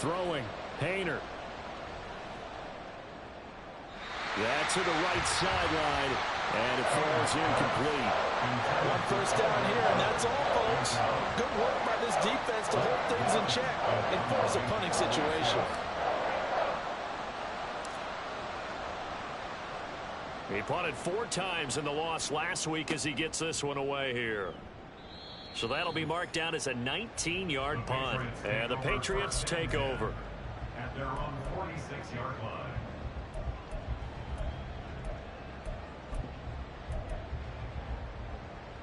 Throwing, Painter. That's to the right sideline, and it falls incomplete. One first down here, and that's all, folks. Good work by this defense to hold things in check and force a punting situation. He punted 4 times in the loss last week as he gets this one away here. So that'll be marked down as a 19-yard punt. And the Patriots take over. At their own 46-yard line.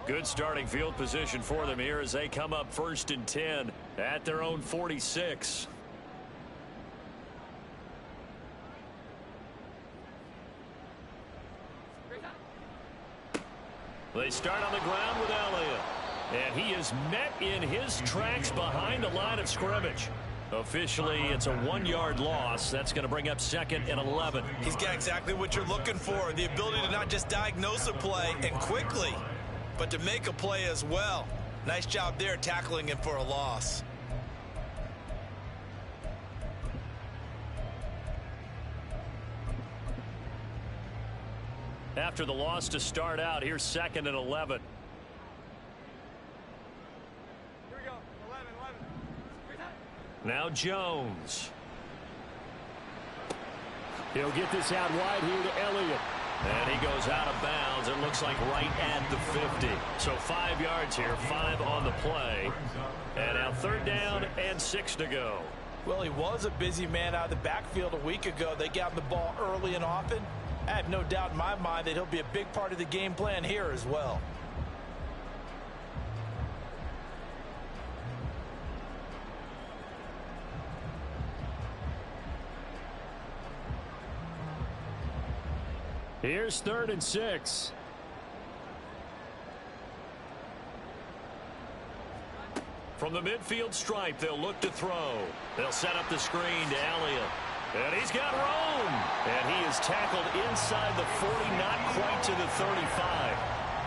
Good starting field position for them here as they come up 1st and 10 at their own 46. They start on the ground with Elliott. And he is met in his tracks behind the line of scrimmage. Officially, it's a 1-yard loss. That's going to bring up 2nd and 11. He's got exactly what you're looking for, the ability to not just diagnose a play and quickly, but to make a play as well. Nice job there tackling him for a loss. After the loss to start out, here's 2nd and 11. Here we go. 11. Now Jones. He'll get this out wide here to Elliott. And he goes out of bounds. It looks like right at the 50. So 5 yards here, 5 on the play. And now 3rd down and 6 to go. Well, he was a busy man out of the backfield a week ago. They got him the ball early and often. I have no doubt in my mind that he'll be a big part of the game plan here as well. Here's 3rd and 6. From the midfield stripe, they'll look to throw. They'll set up the screen to Elliott. And he's got room. And he is tackled inside the 40, not quite to the 35.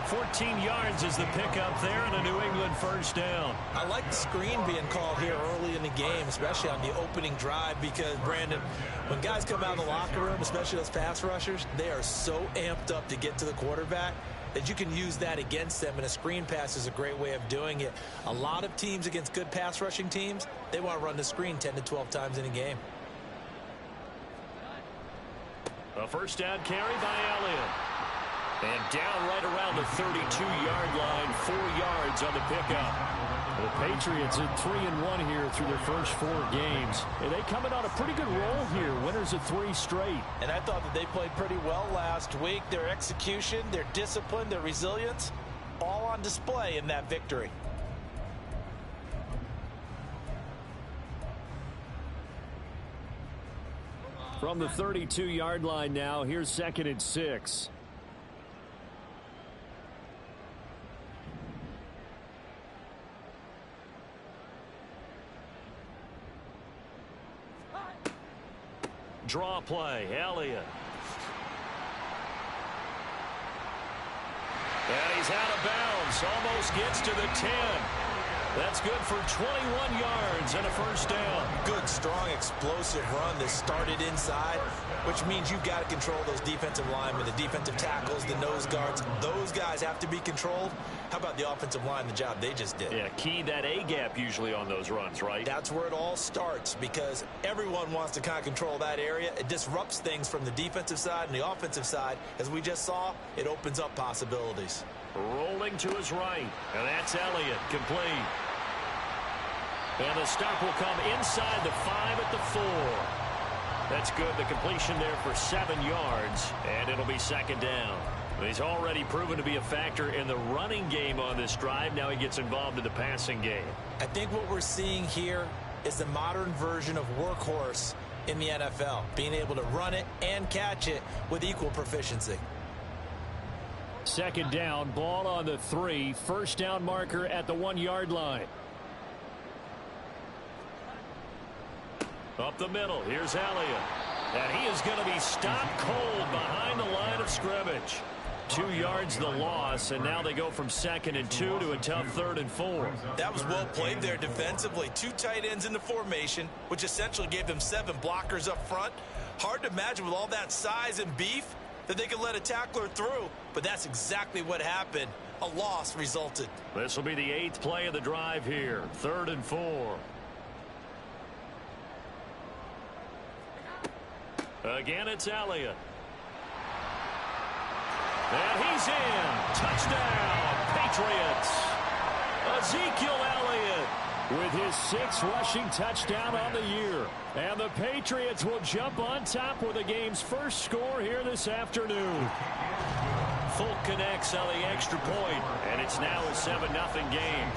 14 yards is the pickup there and a New England 1st down. I like the screen being called here early in the game, especially on the opening drive, because, Brandon, when guys come out of the locker room, especially those pass rushers, they are so amped up to get to the quarterback that you can use that against them, and a screen pass is a great way of doing it. A lot of teams against good pass rushing teams, they want to run the screen 10 to 12 times in a game. A 1st down carry by Elliott. And down right around the 32-yard line, 4 yards on the pickup. The Patriots at 3-1 here through their first 4 games. And they coming on a pretty good roll here, winners of 3 straight. And I thought that they played pretty well last week. Their execution, their discipline, their resilience, all on display in that victory. From the 32-yard line now, here's 2nd and 6. Draw play, Elliott. And he's out of bounds, almost gets to the 10. That's good for 21 yards and a 1st down. Good, strong, explosive run that started inside, which means you've got to control those defensive linemen, the defensive tackles, the nose guards. Those guys have to be controlled. How about the offensive line, the job they just did? Yeah, key that A-gap usually on those runs, right? That's where it all starts, because everyone wants to kind of control that area. It disrupts things from the defensive side and the offensive side. As we just saw, it opens up possibilities. Rolling to his right, and that's Elliott, complete. And the stop will come inside the 5 at the 4. That's good. The completion there for 7 yards, and it'll be 2nd down. He's already proven to be a factor in the running game on this drive. Now he gets involved in the passing game. I think what we're seeing here is the modern version of workhorse in the NFL, being able to run it and catch it with equal proficiency. 2nd down, ball on the 3. 1st down marker at the 1-yard line. Up the middle, here's Elliott. And he is going to be stopped cold behind the line of scrimmage. 2 yards the loss, and now they go from 2nd and 2 to a tough 3rd and 4. That was well played there defensively. 2 tight ends in the formation, which essentially gave them 7 blockers up front. Hard to imagine with all that size and beef that they could let a tackler through, but that's exactly what happened. A loss resulted. This will be the 8th play of the drive here. 3rd and 4. Again, it's Elliott. And he's in. Touchdown, Patriots. Ezekiel Elliott with his 6th rushing touchdown on the year. And the Patriots will jump on top with the game's first score here this afternoon. Folk connects on the extra point, and it's now a 7-0 game.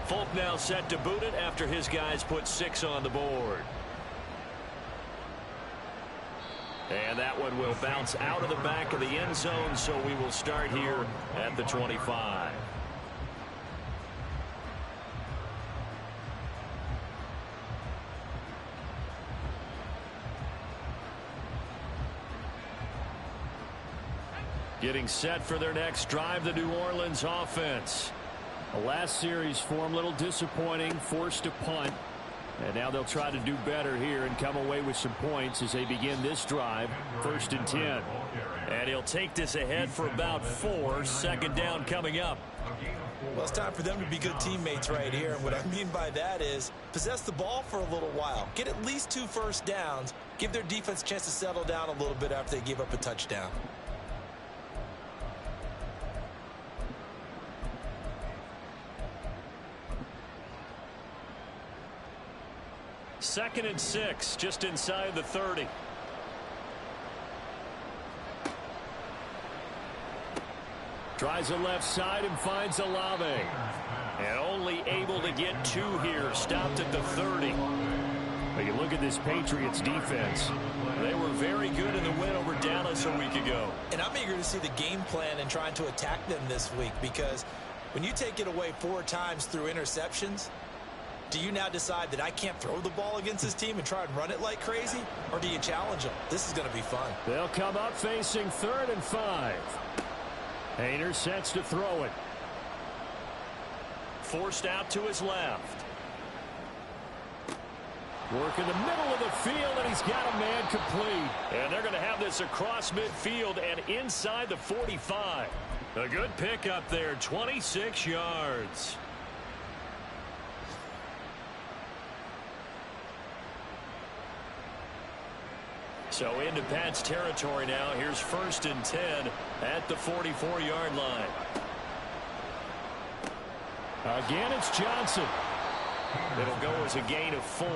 Folk now set to boot it after his guys put 6 on the board. And that one will bounce out of the back of the end zone, so we will start here at the 25. Getting set for their next drive, the New Orleans offense. The last series for them, a little disappointing, forced to punt. And now they'll try to do better here and come away with some points as they begin this drive, 1st and 10. And he'll take this ahead for about 4, 2nd down coming up. Well, it's time for them to be good teammates right here. And what I mean by that is possess the ball for a little while. Get at least 2 first downs. Give their defense a chance to settle down a little bit after they give up a touchdown. Second and 6, just inside the 30. Tries the left side and finds Olave. And only able to get 2 here, stopped at the 30. But you look at this Patriots defense. They were very good in the win over Dallas a week ago. And I'm eager to see the game plan and trying to attack them this week, because when you take it away 4 times through interceptions, do you now decide that I can't throw the ball against this team and try and run it like crazy? Or do you challenge them? This is going to be fun. They'll come up facing 3rd and 5. Hayner sets to throw it. Forced out to his left. Work in the middle of the field, and he's got a man complete. And they're going to have this across midfield and inside the 45. A good pickup there, 26 yards. So into Pat's territory now. Here's 1st and 10 at the 44-yard line. Again, it's Johnson. It'll go as a gain of 4,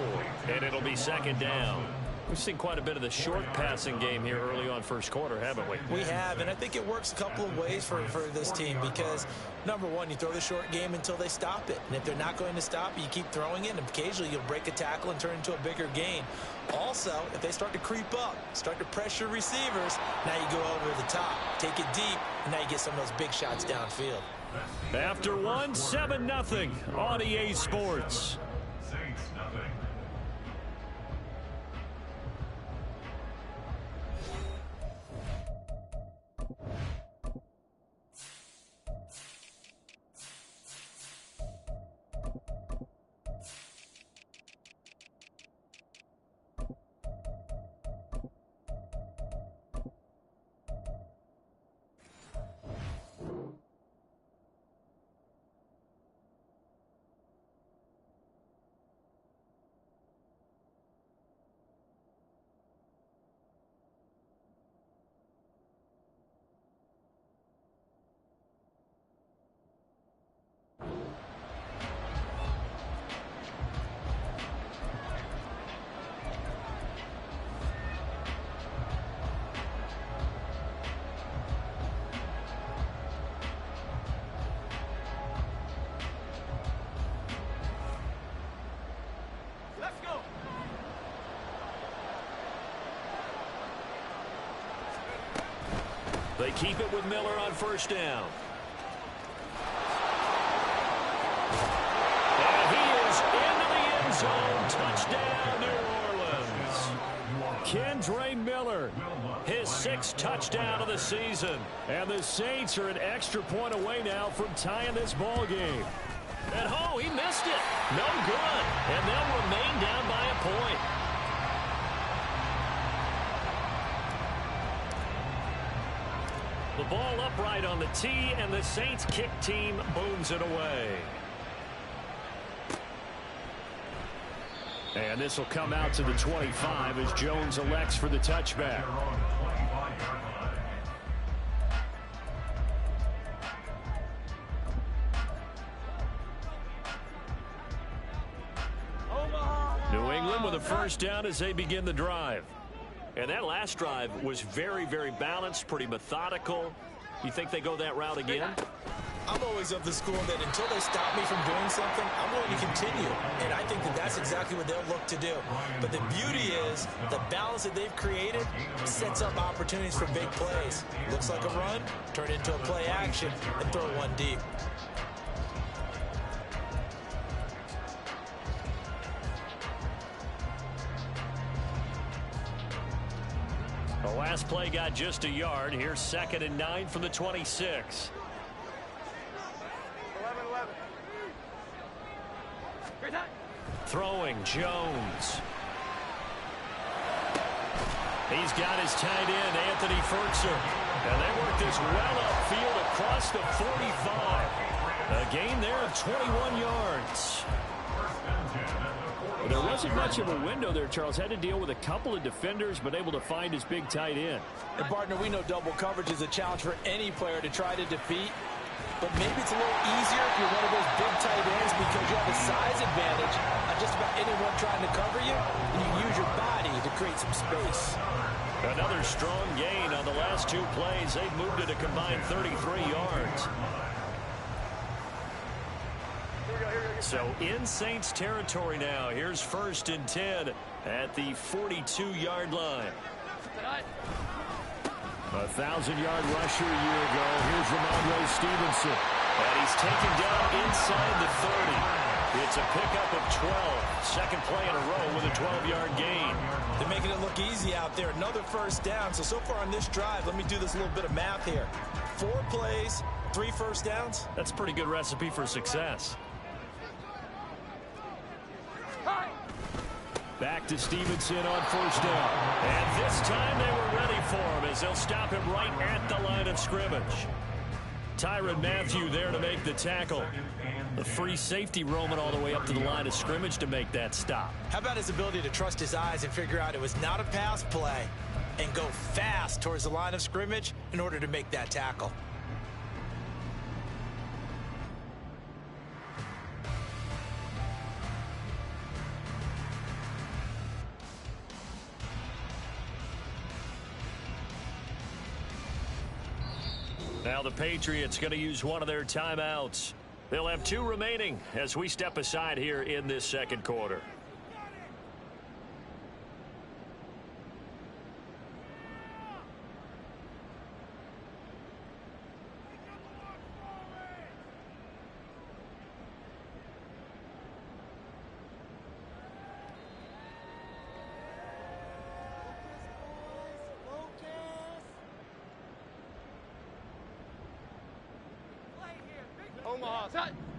and it'll be 2nd down. We've seen quite a bit of the short passing game here early on first quarter, haven't we? We have, and I think it works a couple of ways for this team because, number one, you throw the short game until they stop it. And if they're not going to stop it, you keep throwing it, and occasionally you'll break a tackle and turn it into a bigger gain. Also, if they start to creep up, start to pressure receivers, now you go over the top, take it deep, and now you get some of those big shots downfield. After 1, 7-0 on EA Sports. Saints, nothing. They keep it with Miller on 1st down. And he is into the end zone. Touchdown, New Orleans. Kendre Miller, his 6th touchdown of the season. And the Saints are an extra point away now from tying this ball game. And oh, he missed it. No good. And they'll remain down by a point. The ball upright on the tee, and the Saints kick team booms it away. And this will come out to the 25 as Jones elects for the touchback. New England with a first down as they begin the drive. And that last drive was very, very balanced, pretty methodical. You think they go that route again? I'm always of the school that until they stop me from doing something, I'm going to continue. And I think that that's exactly what they'll look to do. But the beauty is the balance that they've created sets up opportunities for big plays. Looks like a run, turn it into a play action, and throw one deep. The last play got just a yard. Here's 2nd and 9 from the 26. 11. Throwing Jones. He's got his tight end, Anthony Ferguson. And they work this well upfield across the 45. A gain there of 21 yards. There wasn't much of a window there, Charles. Had to deal with a couple of defenders, but able to find his big tight end. And, partner, we know double coverage is a challenge for any player to try to defeat. But maybe it's a little easier if you're one of those big tight ends because you have a size advantage on just about anyone trying to cover you, and you use your body to create some space. Another strong gain on the last 2 plays. They've moved it a combined 33 yards. So in Saints territory now. Here's 1st and 10 at the 42-yard line. 1,000-yard rusher a year ago. Here's Ramondre Stevenson. And he's taken down inside the 30. It's a pickup of 12. Second play in a row with a 12-yard gain. They're making it look easy out there. Another first down. So far on this drive, let me do this little bit of math here. 4 plays, 3 first downs. That's a pretty good recipe for success. Back to Stevenson on 1st down. And this time they were ready for him as they'll stop him right at the line of scrimmage. Tyrann Mathieu there to make the tackle. The free safety roaming all the way up to the line of scrimmage to make that stop. How about his ability to trust his eyes and figure out it was not a pass play and go fast towards the line of scrimmage in order to make that tackle. Now the Patriots going to use one of their timeouts. They'll have 2 remaining as we step aside here in this second quarter.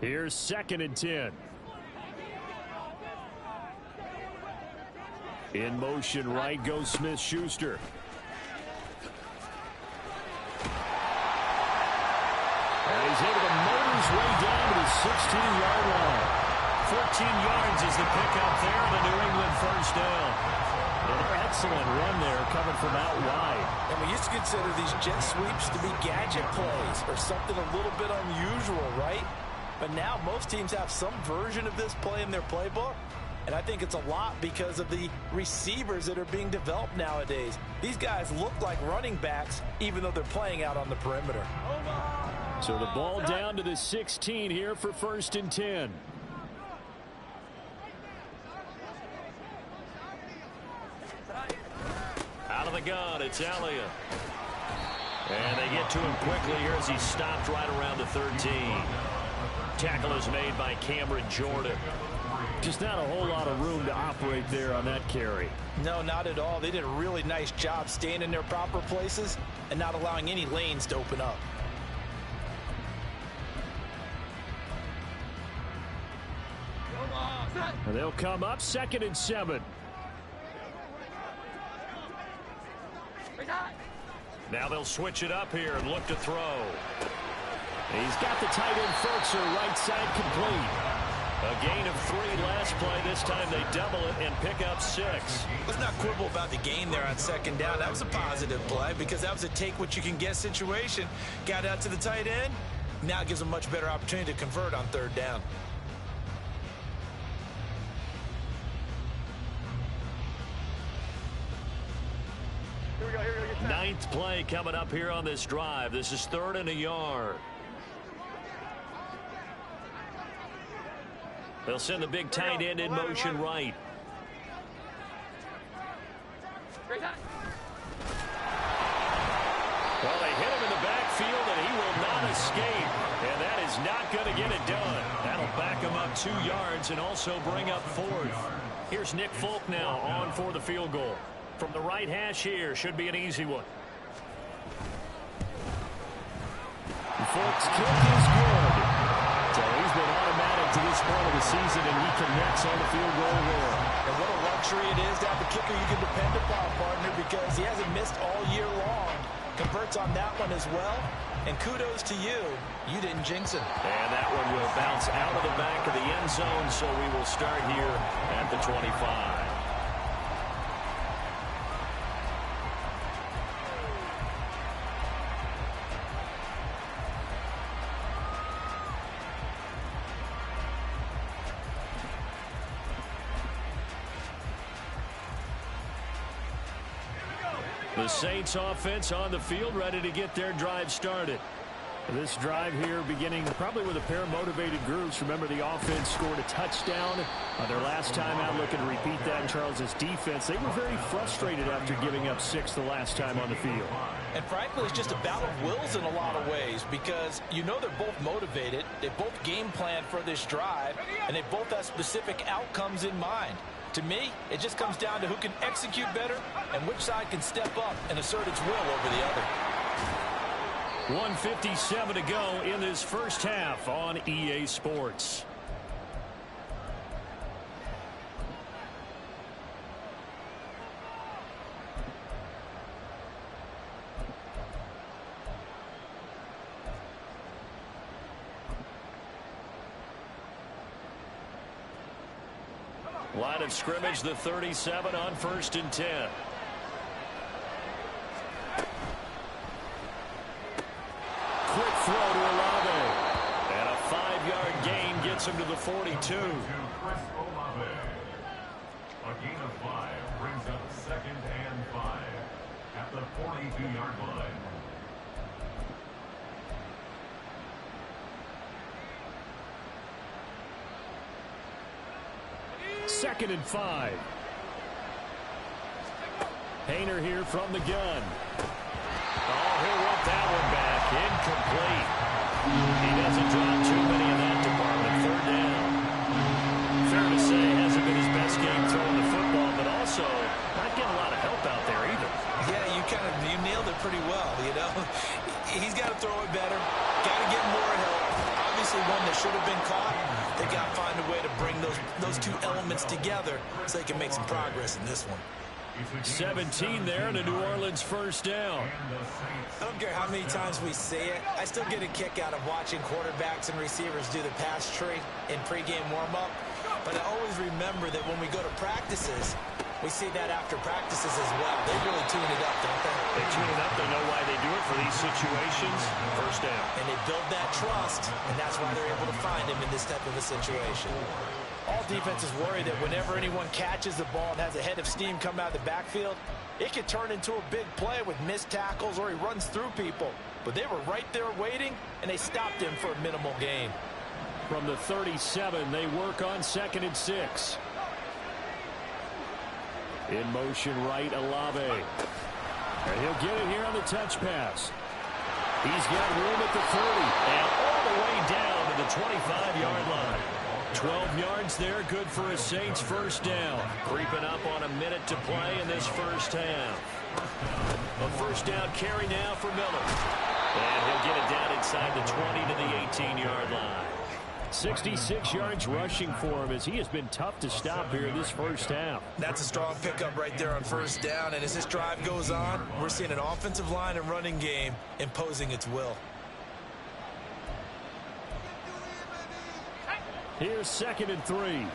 Here's 2nd and 10. In motion, right goes Smith-Schuster. And he's able to motor his way down to the 16-yard line. 14 yards is the pickup there, the New England first down. An excellent run there coming from out wide. And we used to consider these jet sweeps to be gadget plays or something a little bit unusual, right? But now most teams have some version of this play in their playbook. And I think it's a lot because of the receivers that are being developed nowadays. These guys look like running backs even though they're playing out on the perimeter. So the ball down to the 16 here for 1st and 10. Out of the gun, it's Elliott. And they get to him quickly here as he stopped right around the 13. Tackle is made by Cameron Jordan. Just not a whole lot of room to operate there on that carry. No, not at all. They did a really nice job staying in their proper places and not allowing any lanes to open up. And they'll come up 2nd and 7. Now they'll switch it up here and look to throw. He's got the tight end Fultzer right side complete. A gain of 3 last play. This time they double it and pick up 6. Let's not quibble about the gain there on 2nd down. That was a positive play because that was a take-what-you-can-get situation. Got out to the tight end. Now it gives them a much better opportunity to convert on 3rd down. Ninth play coming up here on this drive. This is 3rd and a yard. They'll send the big tight end in motion right. Well, they hit him in the backfield, and he will not escape. And that is not going to get it done. That'll back him up 2 yards and also bring up 4th. Here's Nick Folk now on for the field goal. From the right hash here, should be an easy one. Folk's kick is good. So he's been automatic to this point of the season, and he connects on the field goal there. And what a luxury it is to have a kicker you can depend upon, partner, because he hasn't missed all year long. Converts on that one as well. And kudos to you. You didn't jinx him. And that one will bounce out of the back of the end zone, so we will start here at the 25. The Saints offense on the field, ready to get their drive started. This drive here beginning probably with a pair of motivated groups. Remember, the offense scored a touchdown their last time out. Looking to repeat that in Charles's defense. They were very frustrated after giving up 6 the last time on the field. And frankly, it's just a battle of wills in a lot of ways because you know they're both motivated. They both game plan for this drive, and they both have specific outcomes in mind. To me, it just comes down to who can execute better and which side can step up and assert its will over the other. 1:57 to go in this first half on EA Sports. Line of scrimmage, the 37 on 1st and 10. Quick throw to Olave. And a 5-yard gain gets him to the 42. Chris Olave. A gain of 5 brings up 2nd and 5 at the 42-yard line. Second and 5. Hayner here from the gun. Oh, he'll want that one back. Incomplete. He doesn't drop too many in that department. 3rd down. Fair to say, hasn't been his best game throwing the football, but also not getting a lot of help out there either. Yeah, you nailed it pretty well, you know. He's got to throw it better. Got to get more help. Obviously one that should have been caught. They got to find a way to bring those two elements together so they can make some progress in this one. 17 there and a New Orleans 1st down. I don't care how many times we say it. I still get a kick out of watching quarterbacks and receivers do the pass tree in pregame warm-up. But I always remember that when we go to practices, we see that after practices as well. They really tune it up, don't they? They tune it up. They know why they do it for these situations. 1st down. And they build that trust, and that's why they're able to find him in this type of a situation. All defenses worry that whenever anyone catches the ball and has a head of steam come out of the backfield, it could turn into a big play with missed tackles or he runs through people. But they were right there waiting, and they stopped him for a minimal gain. From the 37, they work on 2nd and 6. In motion right, Olave. And he'll get it here on the touch pass. He's got room at the 30 and all the way down to the 25-yard line. 12 yards there, good for a Saints first down. Creeping up on a minute to play in this first half. A first down carry now for Miller. And he'll get it down inside the 20 to the 18-yard line. 66 yards rushing for him as he has been tough to stop here in this first half. That's a strong pickup right there on first down. And as this drive goes on, we're seeing an offensive line and running game imposing its will. Here's 2nd and 3. Olave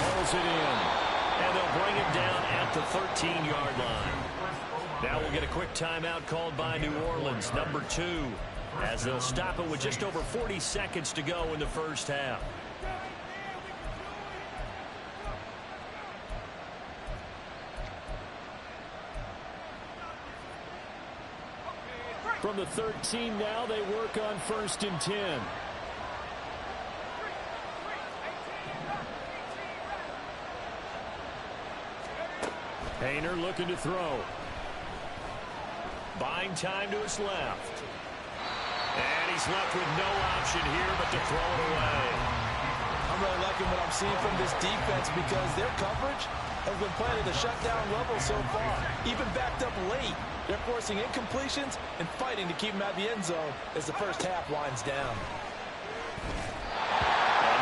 holds it in. And they'll bring him down at the 13-yard line. Now we'll get a quick timeout called by New Orleans, number 2, as they'll stop it with just over 40 seconds to go in the first half. From the 13 now, they work on 1st and 10. Haener looking to throw. Buying time to his left. And he's left with no option here but to throw it away. I'm really liking what I'm seeing from this defense because their coverage has been playing at a shutdown level so far. Even backed up late, they're forcing incompletions and fighting to keep them out of the end zone as the first half winds down.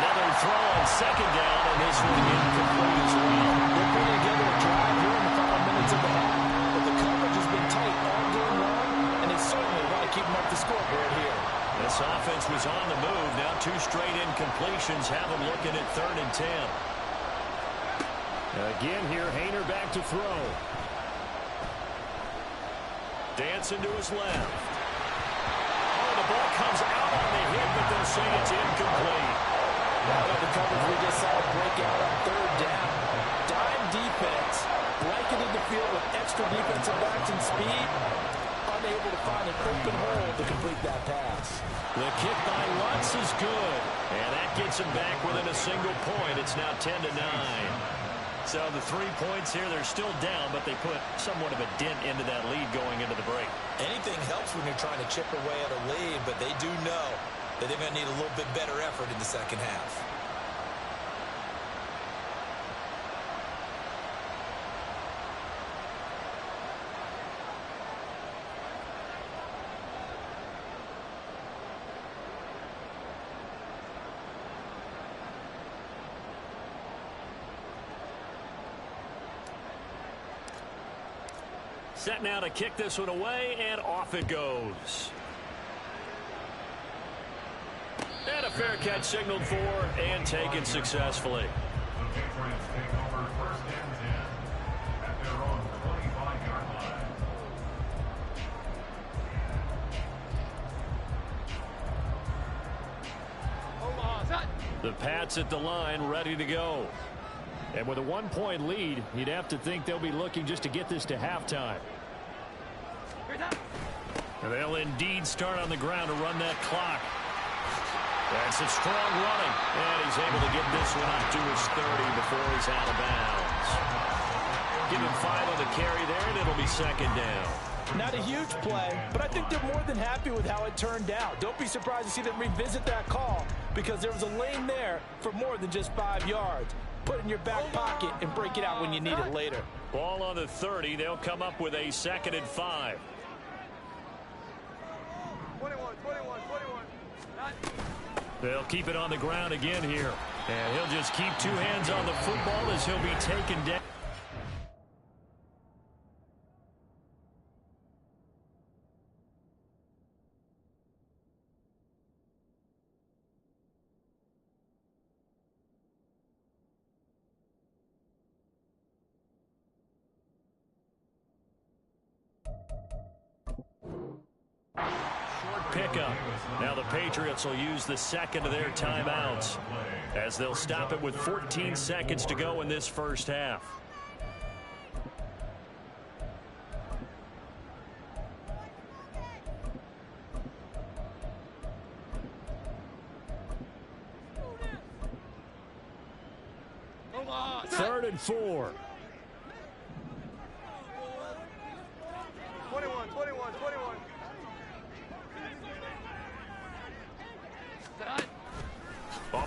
Another throw on 2nd down, and this one incomplete as well. They're putting together a drive here in the final minutes of the half, but the coverage has been tight all game long, and they certainly want to keep them up the scoreboard here. This offense was on the move. Now 2 straight incompletions have them looking at 3rd and 10. Again here, Haener back to throw. Dancing to his left. Oh, the ball comes out on the hit, but they'll say it's incomplete. The coverage we just saw break out on 3rd down. Dime defense, blanketed the field with extra defensive backs and speed, unable to find an open hole to complete that pass. The kick by Lutz is good, and that gets him back within a single point. It's now 10-9. So the 3 points here, they're still down, but they put somewhat of a dent into that lead going into the break. Anything helps when you're trying to chip away at a lead, but they do know that they're going to need a little bit better effort in the second half. Set now to kick this one away, and off it goes. And a fair catch signaled for and taken successfully. The Patriots take over 1st and 10 at their own 25-yard line. The Pats at the line, ready to go. And with a 1-point lead, you'd have to think they'll be looking just to get this to halftime. And they'll indeed start on the ground to run that clock. That's a strong running. And he's able to get this one up to his 30 before he's out of bounds. Give him 5 on the carry there, and it'll be 2nd down. Not a huge play, but I think they're more than happy with how it turned out. Don't be surprised to see them revisit that call because there was a lane there for more than just 5 yards. Put it in your back pocket and break it out when you need it later. Ball on the 30. They'll come up with a 2nd and 5. 21. They'll keep it on the ground again here. And he'll just keep 2 hands on the football as he'll be taken down. Pickup. Now the Patriots will use the 2nd of their timeouts as they'll stop it with 14 seconds to go in this first half. Third and 4. 21.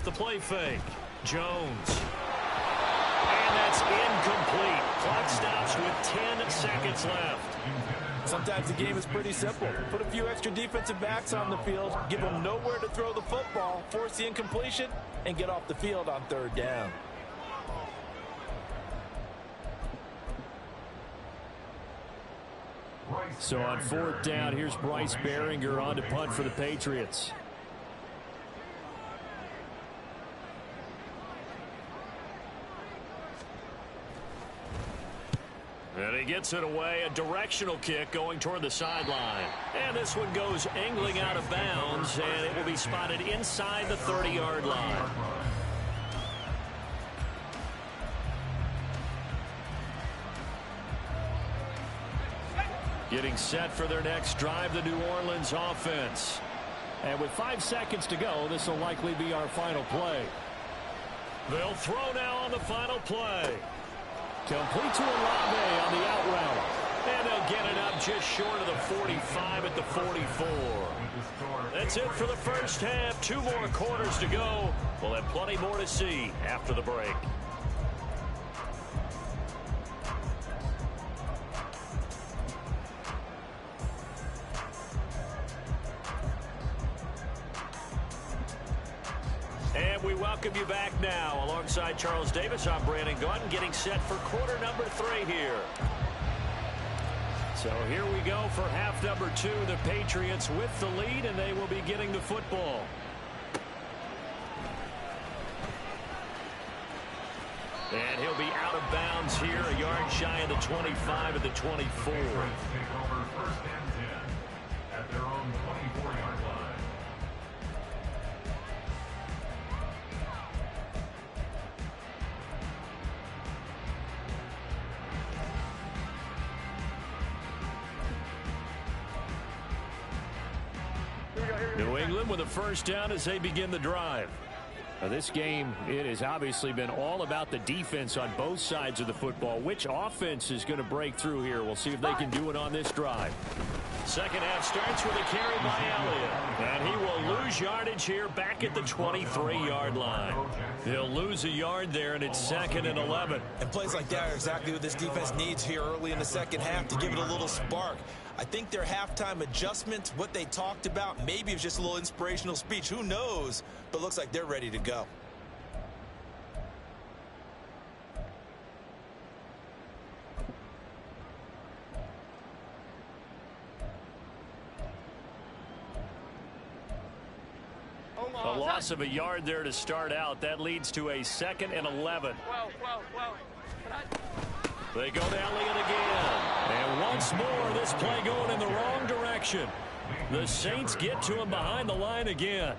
off the play fake. Jones. And that's incomplete. Clock stops with 10 seconds left. Sometimes the game is pretty simple. Put a few extra defensive backs on the field, give them nowhere to throw the football, force the incompletion, and get off the field on third down. So on fourth down, here's Bryce Baringer on to punt for the Patriots. And he gets it away, a directional kick going toward the sideline. And this one goes angling out of bounds, and it will be spotted inside the 30-yard line. Getting set for their next drive, the New Orleans offense. And with 5 seconds to go, this will likely be our final play. They'll throw now on the final play. Complete to Olave on the out route. And they'll get it up just short of the 45 at the 44. That's it for the first half. 2 more quarters to go. We'll have plenty more to see after the break. And we welcome you back now. Alongside Charles Davis, I'm Brandon Gaudin, getting set for quarter number 3 here. So here we go for half number 2. The Patriots with the lead, and they will be getting the football. And he'll be out of bounds here, a yard shy of the 25 at the 24. Take over first and 10 at their own 24-yard line. New England with a first down as they begin the drive. Now this game, it has obviously been all about the defense on both sides of the football. Which offense is going to break through here? We'll see if they can do it on this drive. Second half starts with a carry by Elliott. And he will lose yardage here back at the 23-yard line. He'll lose a yard there, and it's 2nd and 11. And plays like that are exactly what this defense needs here early in the second half to give it a little spark. I think their halftime adjustment, what they talked about, maybe it's just a little inspirational speech. Who knows? But looks like they're ready to go. A loss of a yard there to start out. That leads to a 2nd and 11. They go to Elliott again. And once more, this play going in the wrong direction. The Saints get to him behind the line again.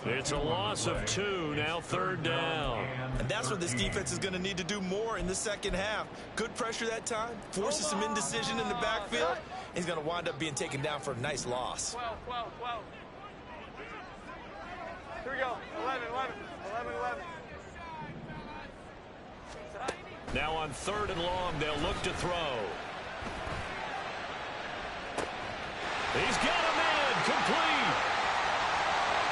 It's a loss of 2, now 3rd down. And that's what this defense is going to need to do more in the second half. Good pressure that time, forces some indecision in the backfield. He's going to wind up being taken down for a nice loss. Here we go. 11. Now on 3rd and long, they'll look to throw. He's got a man, complete.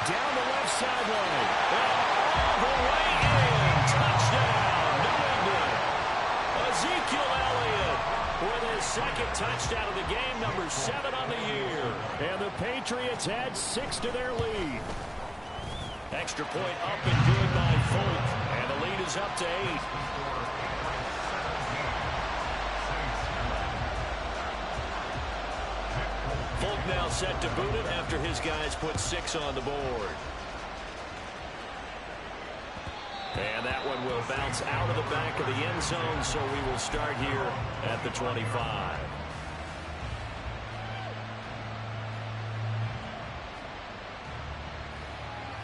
Down the left sideline. All the way in. Touchdown, New England. Ezekiel Elliott with his 2nd touchdown of the game, number 7 on the year. And the Patriots add 6 to their lead. Extra point up and good by Folk. And the lead is up to 8. Folk now set to boot it after his guys put 6 on the board. And that one will bounce out of the back of the end zone, so we will start here at the 25.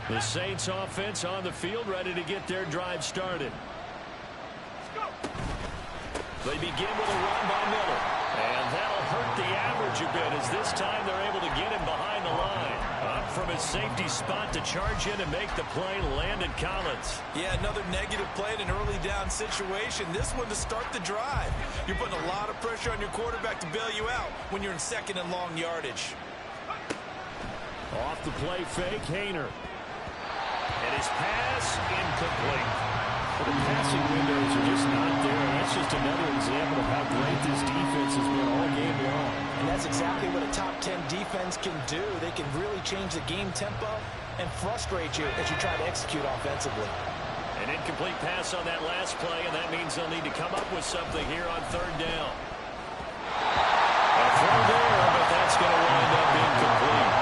The Saints offense on the field, ready to get their drive started. They begin with a run by Miller. And that'll hurt the average a bit as this time they're able to get him behind the line. Up from his safety spot to charge in and make the play, Landon Collins. Yeah, another negative play in an early down situation. This one to start the drive. You're putting a lot of pressure on your quarterback to bail you out when you're in 2nd and long yardage. Off the play fake, Haener. And his pass pass incomplete. Well, the passing windows are just not there. That's just another example of how great this defense has been all game long. And that's exactly what a top 10 defense can do. They can really change the game tempo and frustrate you as you try to execute offensively. An incomplete pass on that last play, and that means they'll need to come up with something here on third down. A throw there, but that's going to wind up incomplete.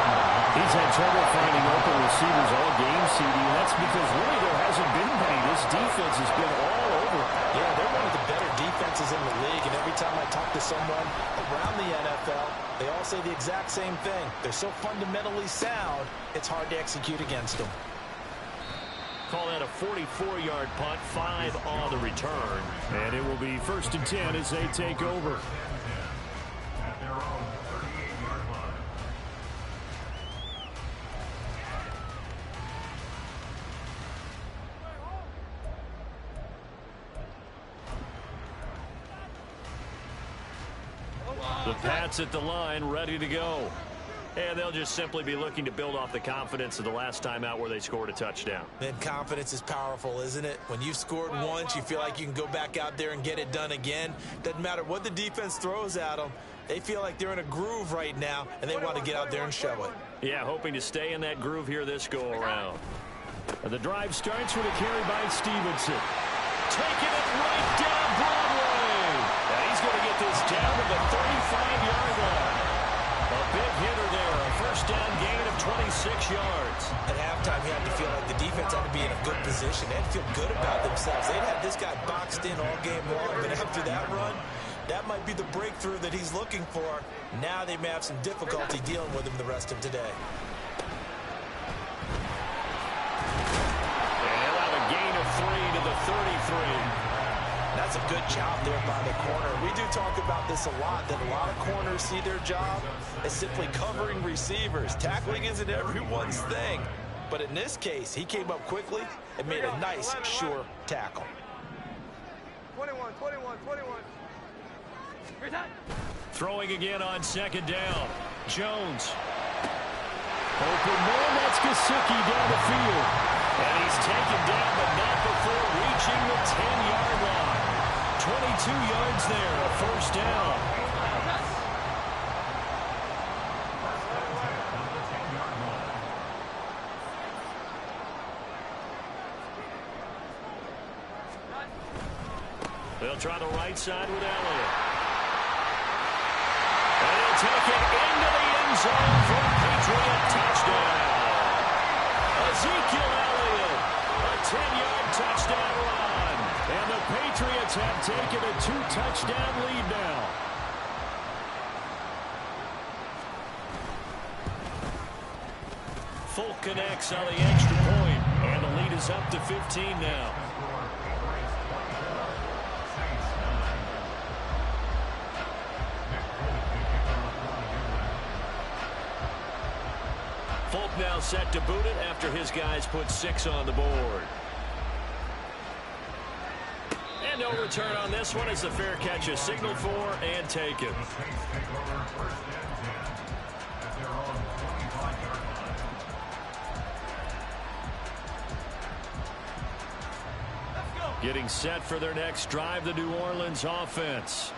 He's had trouble finding open receivers all game, CD, and that's because really there hasn't been many. This defense has been all over. Yeah, they're one of the better defenses in the league, and every time I talk to someone around the NFL, they all say the exact same thing. They're so fundamentally sound, it's hard to execute against them. Call that a 44-yard punt, 5 on the return. And it will be 1st and 10 as they take over. At their own 38-yard line. The Pats at the line, ready to go. And they'll just simply be looking to build off the confidence of the last time out where they scored a touchdown. And confidence is powerful, isn't it? When you've scored once, you feel like you can go back out there and get it done again. Doesn't matter what the defense throws at them. They feel like they're in a groove right now, and they want to get out there and show it. Yeah, hoping to stay in that groove here this go-around. The drive starts with a carry by Stevenson. Taking it right down Broadway. And he's going to get this down to the 35-yard line. A big hitter there, a first down gain of 26 yards. At halftime, you had to feel like the defense had to be in a good position. They had to feel good about themselves. They'd had this guy boxed in all game long, but after that run, that might be the breakthrough that he's looking for. Now they may have some difficulty dealing with him the rest of today. And he'll have a gain of 3 to the 33. That's a good job there by the corner. We do talk about this a lot, that a lot of corners see their job as simply covering receivers. Tackling isn't everyone's thing. But in this case, he came up quickly and made a nice, sure tackle. 21. Throwing again on 2nd down. Jones. Open man, that's Gesicki down the field. And he's taken down, but not before reaching the 10-yard line. 22 yards there, a first down. They'll try the right side with Elliott. And he'll take it into the end zone for a Patriot touchdown. Ezekiel Elliott, a 10-yard touchdown run. And the Patriots have taken a 2-touchdown lead now. Folk connects on the extra point, and the lead is up to 15 now. Folk now set to boot it after his guys put 6 on the board. And no return on this one as the fair catch is signaled for and taken. Getting set for their next drive, the New Orleans offense.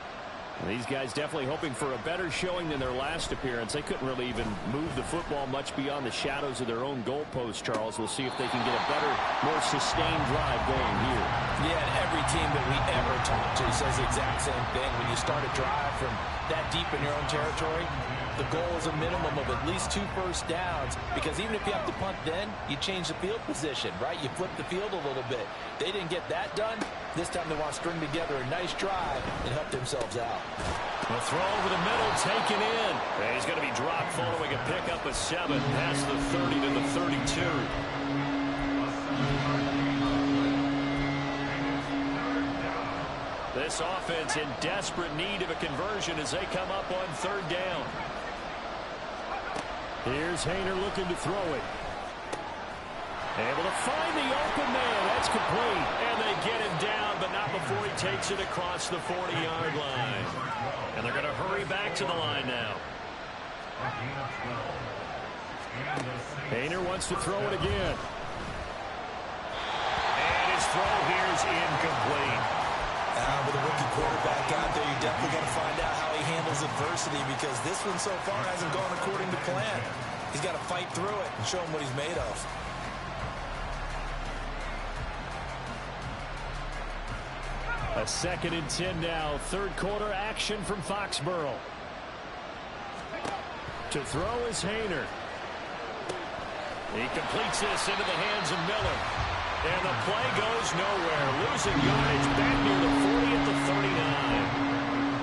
These guys definitely hoping for a better showing than their last appearance. They couldn't really even move the football much beyond the shadows of their own goalpost, Charles. We'll see if they can get a better, more sustained drive going here. Yeah, and every team that we ever talk to says the exact same thing. When you start a drive from that deep in your own territory, the goal is a minimum of at least 2 first downs, because even if you have to punt then, you change the field position, right? You flip the field a little bit. They didn't get that done. This time they want to string together a nice drive and help themselves out. The throw over the middle, taken in. And he's going to be dropped following a pickup of 7 past the 30 to the 32. This offense in desperate need of a conversion as they come up on 3rd down. Here's Haener looking to throw it. Able to find the open man. That's complete. And they get him down, but not before he takes it across the 40-yard line. And they're going to hurry back to the line now. Haener wants to throw it again. is incomplete. With a rookie quarterback out there, you're definitely going to find out how he handles adversity, because this one so far hasn't gone according to plan. He's got to fight through it and show him what he's made of. A 2nd and 10 now. Third quarter action from Foxborough. To throw is Haener. He completes this into the hands of Miller. And the play goes nowhere. Losing yardage back near the 40 at the 39.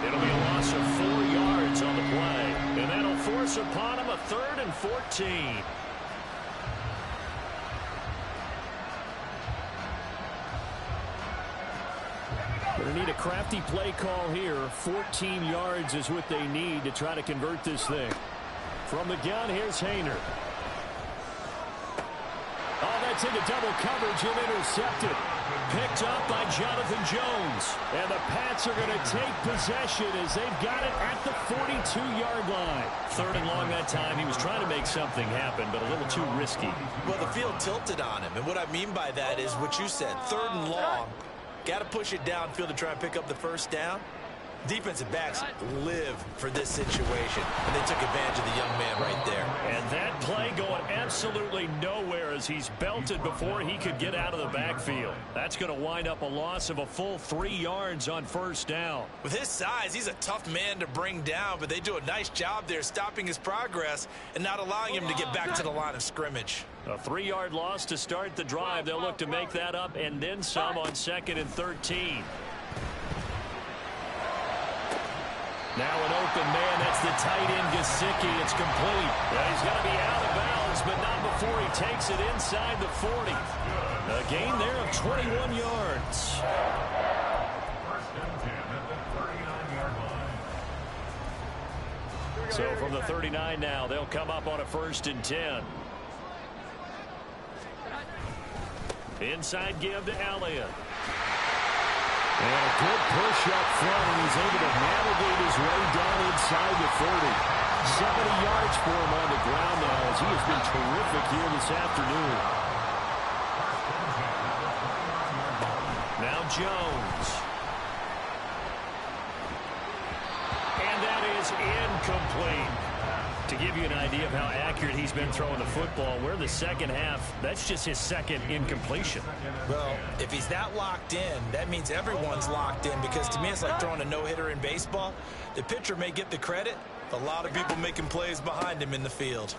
It'll be a loss of 4 yards on the play. And that'll force upon him a 3rd and 14. Going to need a crafty play call here. 14 yards is what they need to try to convert this thing. From the gun, here's Haener. Oh, that's into double coverage and intercepted. Picked up by Jonathan Jones. And the Pats are going to take possession as they've got it at the 42-yard line. 3rd and long that time. He was trying to make something happen, but a little too risky. Well, the field tilted on him. And what I mean by that is what you said. 3rd and long. Got to push it downfield to try and pick up the first down. Defensive backs live for this situation, and they took advantage of the young man right there. And that play going absolutely nowhere as he's belted before he could get out of the backfield. That's going to wind up a loss of a full 3 yards on first down. With his size, he's a tough man to bring down, but they do a nice job there stopping his progress and not allowing him to get back to the line of scrimmage. A 3-yard loss to start the drive. They'll look to make that up and then some on 2nd and 13. Now an open man. That's the tight end, Gesicki. It's complete. Well, he's going to be out of bounds, but not before he takes it inside the 40. A gain there of 21 yards. First and 10 at the 39-yard line. So from the 39 now, they'll come up on a 1st and 10. Inside give to Elliott. And a good push up front, and he's able to navigate his way down inside the 30. 70 yards for him on the ground now, as he has been terrific here this afternoon. Now Jones. And that is incomplete. To give you an idea of how accurate he's been throwing the football, we're in the second half. That's just his 2nd incompletion. Well, if he's that locked in, that means everyone's locked in, because to me it's like throwing a no-hitter in baseball. The pitcher may get the credit. A lot of people making plays behind him in the field.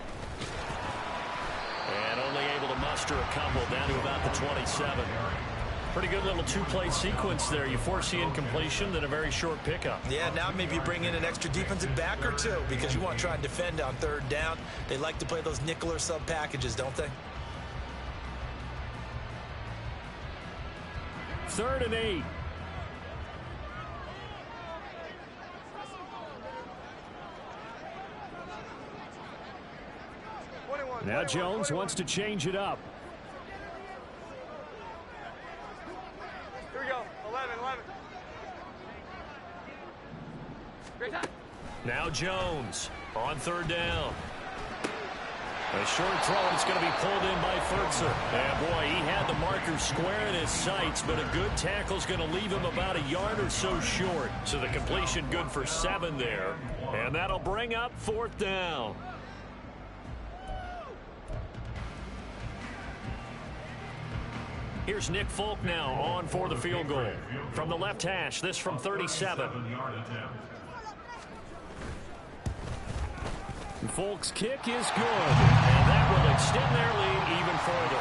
And only able to muster a couple down to about the 27. Pretty good little 2-play sequence there. You force the incompletion, then a very short pickup. Yeah, now maybe you bring in an extra defensive back or two, because you want to try and defend on 3rd down. They like to play those nickel or sub packages, don't they? 3rd and 8. Now Jones wants to change it up. Here we go. 11. Great time. Now Jones on 3rd down. A short throw, and it's going to be pulled in by Furtzer. And boy, he had the marker square in his sights, but a good tackle is going to leave him about a yard or so short. So the completion good for 7 there. And that'll bring up 4th down. Here's Nick Folk now on for the field goal. From the left hash, this from 37. Folk's kick is good, and that will extend their lead even further.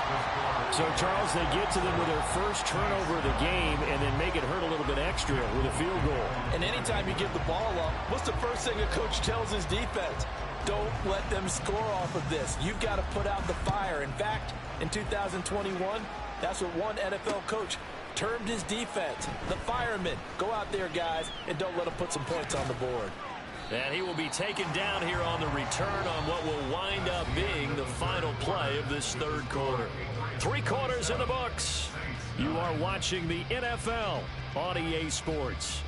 So, Charles, they get to them with their first turnover of the game and then make it hurt a little bit extra with a field goal. And anytime you give the ball up, what's the first thing a coach tells his defense? Don't let them score off of this. You've got to put out the fire. In fact, in 2021, that's what one NFL coach termed his defense, the firemen. Go out there, guys, and don't let them put some points on the board. And he will be taken down here on the return on what will wind up being the final play of this 3rd quarter. 3 quarters in the books. You are watching the NFL on EA Sports.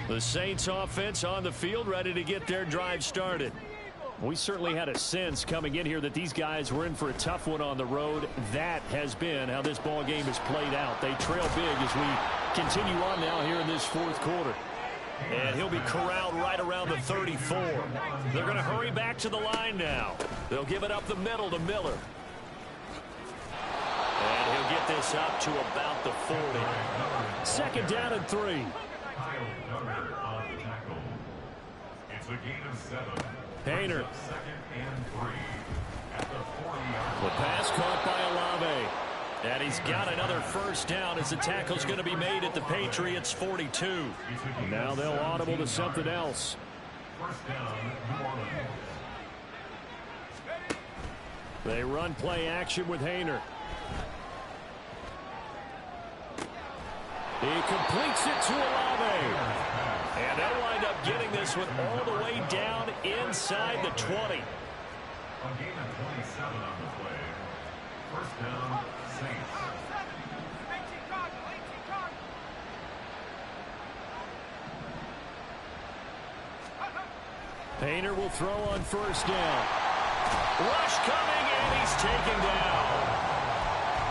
The Saints offense on the field, ready to get their drive started. We certainly had a sense coming in here that these guys were in for a tough one on the road. That has been how this ball game has played out. They trail big as we continue on now here in this fourth quarter. And he'll be corralled right around the 34. They're going to hurry back to the line now. They'll give it up the middle to Miller. And he'll get this up to about the 40. Second down and 3. It's a gain of 7. Haener. Second and 3 at the 40-yard The pass caught by Olave. And he's got another first down as the tackle's going to be made at the Patriots 42. Now they'll audible to something else. First down, New Orleans. They run play action with Haener. He completes it to Olave. And they'll wind up getting this one all the way down inside the 20. A gain of 27 on the play. First down, Saints. Haener will throw on first down. Rush coming, and he's taken down.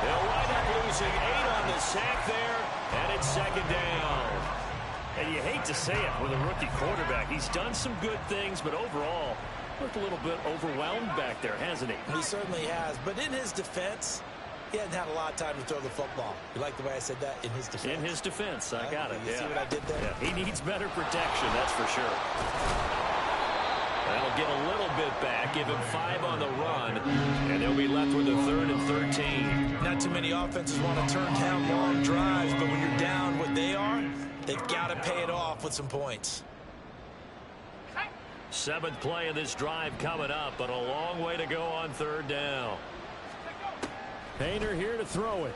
They'll wind up losing 8 on the sack there, and it's second down. And you hate to say it with a rookie quarterback. He's done some good things, but overall, looked a little bit overwhelmed back there, hasn't he? He certainly has. But in his defense, he hasn't had a lot of time to throw the football. You like the way I said that? In his defense. In his defense, I got it. You see what I did there? Yeah, he needs better protection, that's for sure. That'll get a little bit back, give him 5 on the run, and they'll be left with a 3rd and 13. Not too many offenses want to turn down long drives, but when you're down what they are, they've got to pay it off with some points. 7th play of this drive coming up, but a long way to go on 3rd down. Haener here to throw it.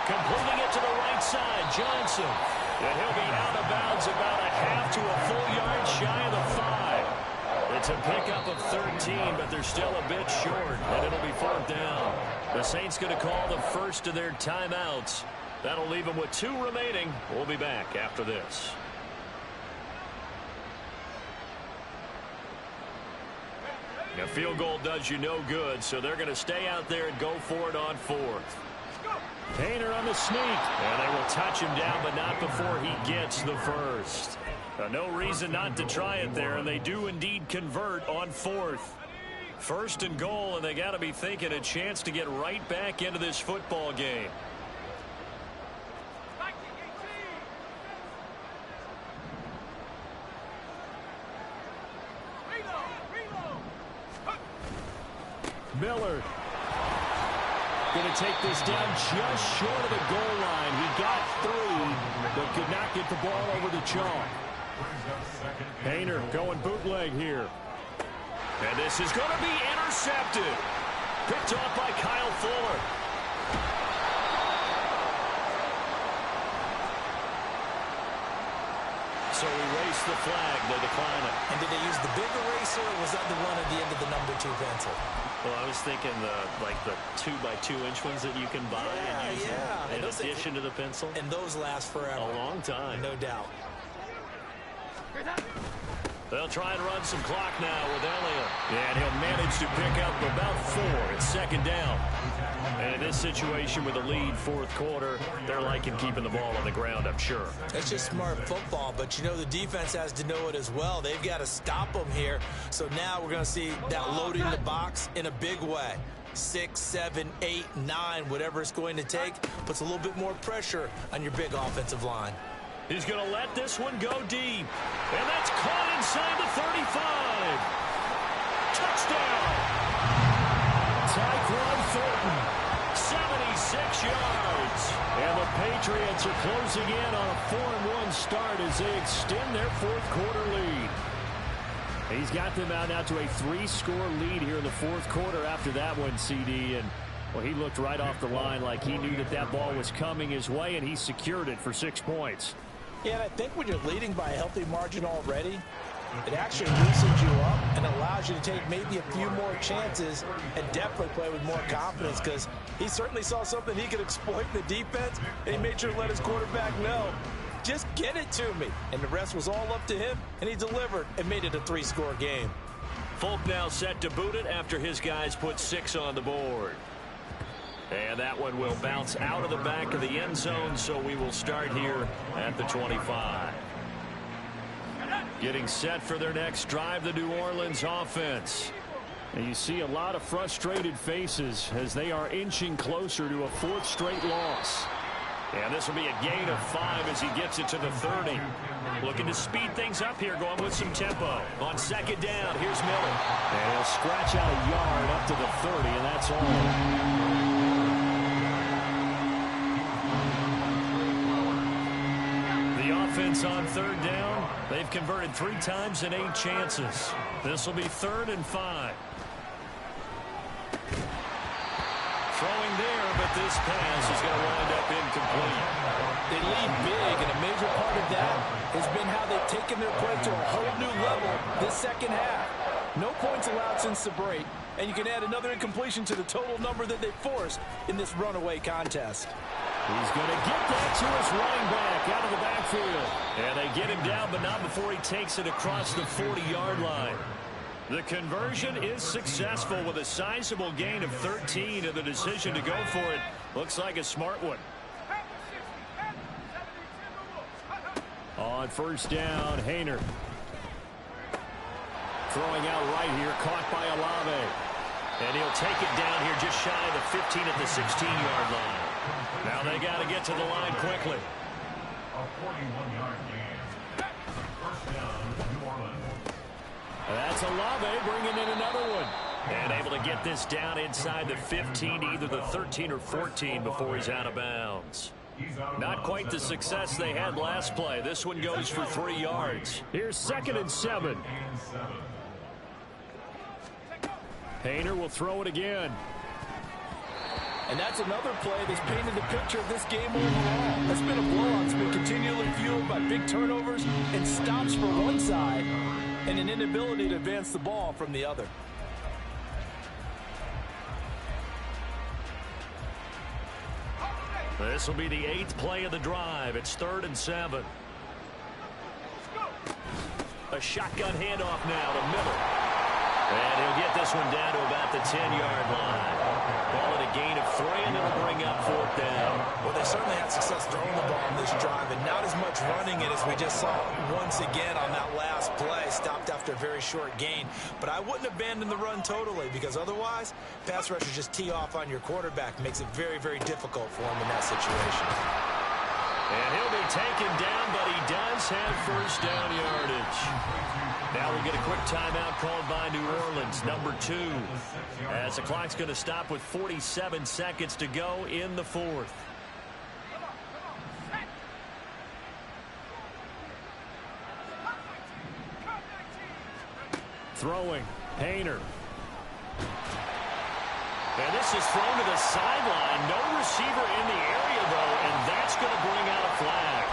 Completing it to the right side, Johnson. And he'll be out of bounds about a half to a full yard shy of the 5. It's a pickup of 13, but they're still a bit short, and it'll be 4th down. The Saints going to call the first of their timeouts. That'll leave them with 2 remaining. We'll be back after this. A field goal does you no good, so they're going to stay out there and go for it on 4th. Haener on the sneak. And they will touch him down, but not before he gets the first. No reason not to try it there, and they do indeed convert on 4th. 1st and goal, and they got to be thinking a chance to get right back into this football game. Miller going to take this down just short of the goal line. He got through, but could not get the ball over the chalk. Haener going bootleg here. And this is going to be intercepted. Picked off by Kyle Fuller. So erase the flag. They decline it. And did they use the big eraser, or was that the one at the end of the number 2 pencil? Well, I was thinking the 2x2-inch ones that you can buy and use in addition to the pencil. And those last forever. A long time. No doubt. They'll try and run some clock now with Elliott. And he'll manage to pick up about 4. It's 2nd down. And in this situation with a lead 4th quarter, they're liking keeping the ball on the ground, I'm sure. That's just smart football, but you know the defense has to know it as well. They've got to stop them here. So now we're going to see that loading the box in a big way. 6, 7, 8, 9, whatever it's going to take, puts a little bit more pressure on your big offensive line. He's going to let this one go deep. And that's caught inside the 35. Touchdown. Tyquan Thornton, 76 yards. And the Patriots are closing in on a 4-1 start as they extend their 4th quarter lead. He's got them out now to a 3-score lead here in the 4th quarter after that one, CD. And, well, he looked right off the line like he knew that ball was coming his way, and he secured it for 6 points. Yeah, and I think when you're leading by a healthy margin already, It actually loosens you up and allows you to take maybe a few more chances and definitely play with more confidence, because he certainly saw something he could exploit in the defense, and he made sure to let his quarterback know, just get it to me. And the rest was all up to him, and he delivered and made it a 3-score game. Folk now set to boot it after his guys put 6 on the board. And that one will bounce out of the back of the end zone, so we will start here at the 25. Getting set for their next drive, the New Orleans offense. And you see a lot of frustrated faces as they are inching closer to a 4th straight loss. And this will be a gain of 5 as he gets it to the 30. Looking to speed things up here, going with some tempo. On second down, here's Miller. And he'll scratch out a yard up to the 30, and that's all. Offense on third down. They've converted 3 times in 8 chances. This will be 3rd and 5. Throwing there, but this pass is going to wind up incomplete. They lead big, and a major part of that has been how they've taken their play to a whole new level this second half. No points allowed since the break, and you can add another incompletion to the total number that they forced in this runaway contest. He's going to get that to his running back out of the backfield. And they get him down, but not before he takes it across the 40-yard line. The conversion is successful with a sizable gain of 13, and the decision to go for it looks like a smart one. On first down, Haener. Throwing out right here, caught by Olave. And he'll take it down here just shy of the 15 at the 16-yard line. Now they got to get to the line quickly. A 41-yard gain. First down, New Orleans. That's Olave bringing in another one. And able to get this down inside the 15, either the 13 or 14 before he's out of bounds. Not quite the success they had last play. This one goes for 3 yards. Here's 2nd and 7. Haener will throw it again. And that's another play that's painted the picture of this game overall. It's been a blowout. It's been continually fueled by big turnovers and stops for one side and an inability to advance the ball from the other. This will be the 8th play of the drive. It's 3rd and 7. A shotgun handoff now to Miller. And he'll get this one down to about the 10-yard line. Call it a gain of 3, and it'll bring up 4th down. Well, they certainly had success throwing the ball on this drive, and not as much running it as we just saw once again on that last play. Stopped after a very short gain. But I wouldn't abandon the run totally, because otherwise, pass rushers just tee off on your quarterback. Makes it very, very difficult for him in that situation. And he'll be taken down, but he does have first down yardage. Now we'll get a quick timeout called by New Orleans, number 2. As the clock's going to stop with 47 seconds to go in the 4th. Throwing, Haener. And this is thrown to the sideline. No receiver in the area, though, and that's going to bring out a flag.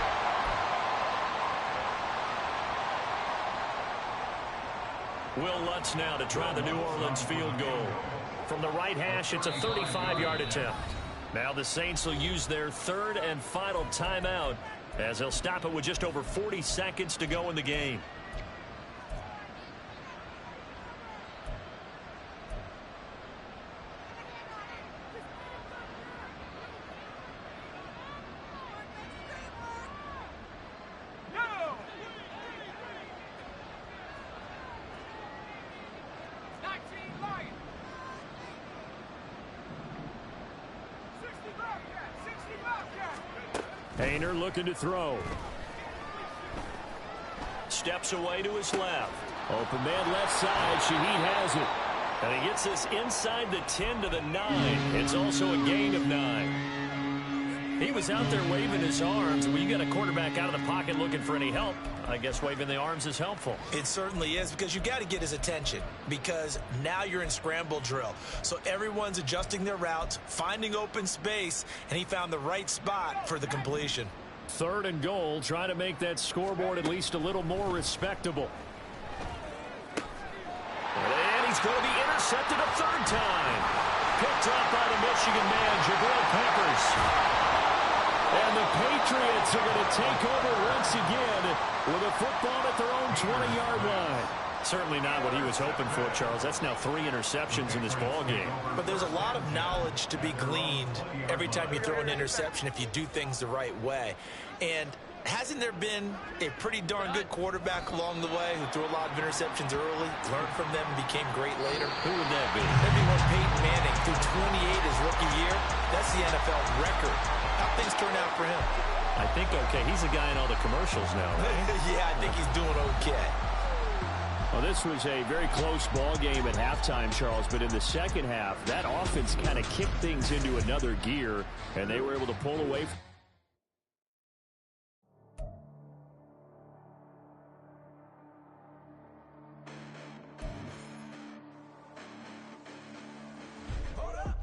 Will Lutz now to try the New Orleans field goal. From the right hash, it's a 35-yard attempt. Now the Saints will use their 3rd and final timeout as they'll stop it with just over 40 seconds to go in the game. Haener looking to throw. Steps away to his left. Open man left side. Shaheed has it. And he gets this inside the 10 to the 9. It's also a gain of 9. He was out there waving his arms. When you got a quarterback out of the pocket looking for any help, I guess waving the arms is helpful. It certainly is, because you got to get his attention, because now you're in scramble drill. So everyone's adjusting their routes, finding open space, and he found the right spot for the completion. 3rd and goal. Try to make that scoreboard at least a little more respectable. he's going to be intercepted a third time. Picked up by the Michigan man, Jabril Peppers. And the Patriots are going to take over once again with a football at their own 20-yard line. Certainly not what he was hoping for, Charles. That's now 3 interceptions in this ball game. But there's a lot of knowledge to be gleaned every time you throw an interception if you do things the right way. And hasn't there been a pretty darn good quarterback along the way who threw a lot of interceptions early, learned from them, and became great later? Who would that be? That'd be one Peyton Manning threw 28 his rookie year. That's the NFL record. How things turn out for him? I think okay. He's the guy in all the commercials now, right? Yeah, I think he's doing okay. Well, this was a very close ball game at halftime, Charles, but in the second half, that offense kind of kicked things into another gear, and they were able to pull away.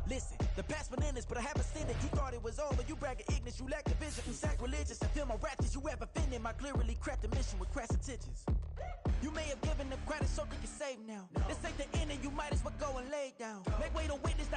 Listen, the past bananas, but I haven't seen it. You thought it was over. You bragging ignorance. You lack the vision. You sacrilegious. I feel my ratchets. You have offended my clearly cracked the mission with crass intentions. You may have given them credit so they can save now. This ain't the end and you might as well go and lay down. Make way to witness the